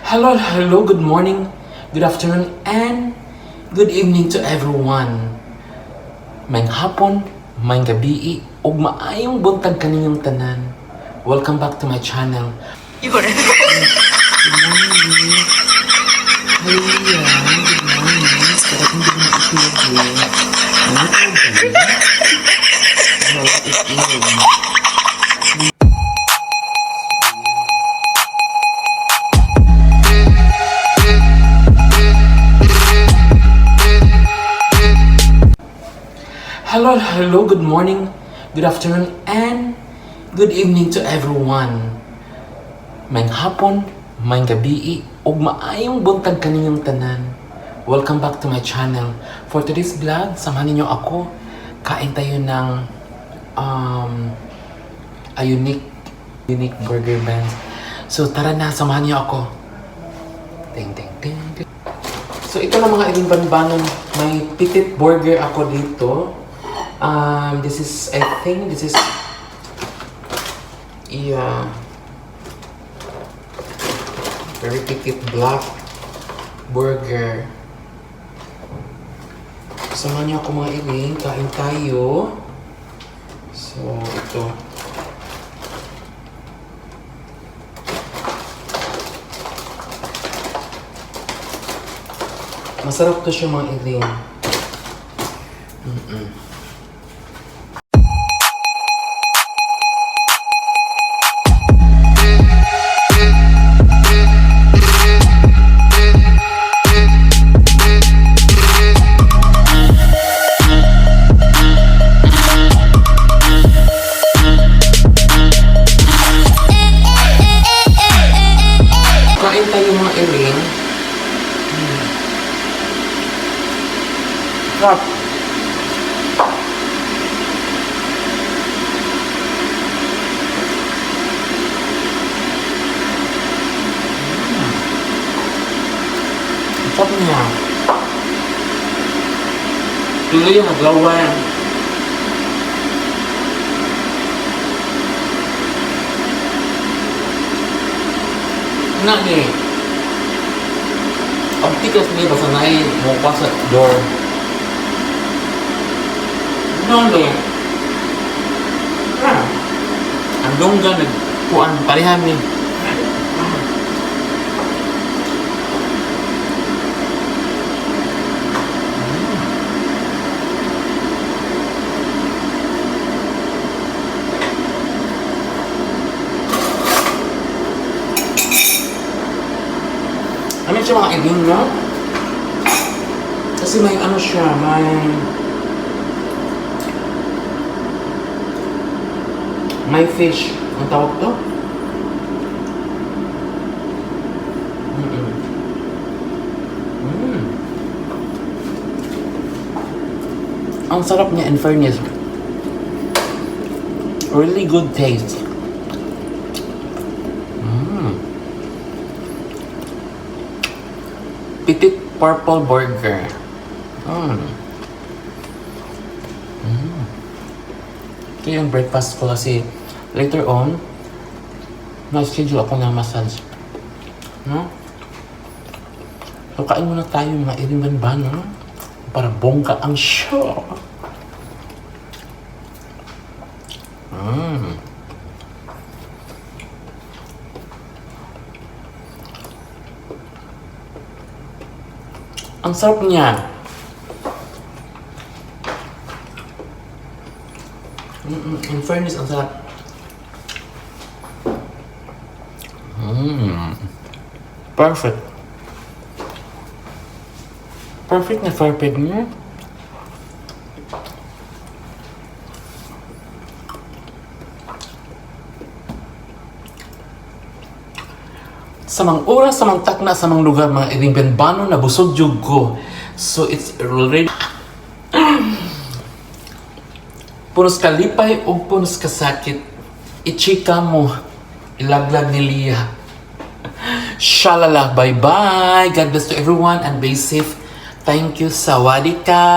Hello, good morning, good afternoon, and good evening to everyone. Maayong hapon, maayong gabi, ug maayong buntag kaninyong tanan. Welcome back to my channel. Good morning. Hallelujah. Good morning. Sarap hindi mo ikilig yun. Ano ito ba? Ano ikilig? Hello, good morning, good afternoon, and good evening to everyone. Maayong hapon, maayong gabi, ug maayong buntag kaninyong tanan. Welcome back to my channel. For today's vlog, samahan ninyo ako. Kain tayo ng a unique burger buns. So tara na, samahan niyo ako. Ting. So ito na mga iling banbangan. May Petite burger ako dito. This is very Petite black burger. Samahan niyo ako mga iling, kain tayo. So ito. Masarap to siya mga iling. Kain tayo mga iling. Sarap. Sarap niya. Tuloy yung naglawan. Nga ni. Ang tikas niya basta na mukha sa door. Nondo. Ang dongga nagkuhan parihan ni. Ano siya mga ibing, no? Kasi may ano siya, may fish. Ang tawag to? Ang sarap niya in fairness. Really good taste. Petite purple burger. Ito yung breakfast ko kasi later on, na-schedule ako ng massage. No? So, kain muna tayo mga iring banban, no? Para bongga ang show. Ang sarap niya. In fairness, ang sarap. Perfect. Perfect na perfect niya. Sa mga oras, sa mga takna, sa mga lugar, mga iring banbano na busog jug ko. So it's already punos kalipay o punos kasakit. I-chika mo. Ilaglag ni Liya. Shalala. Bye-bye. God bless to everyone and be safe. Thank you. Sawadee ka.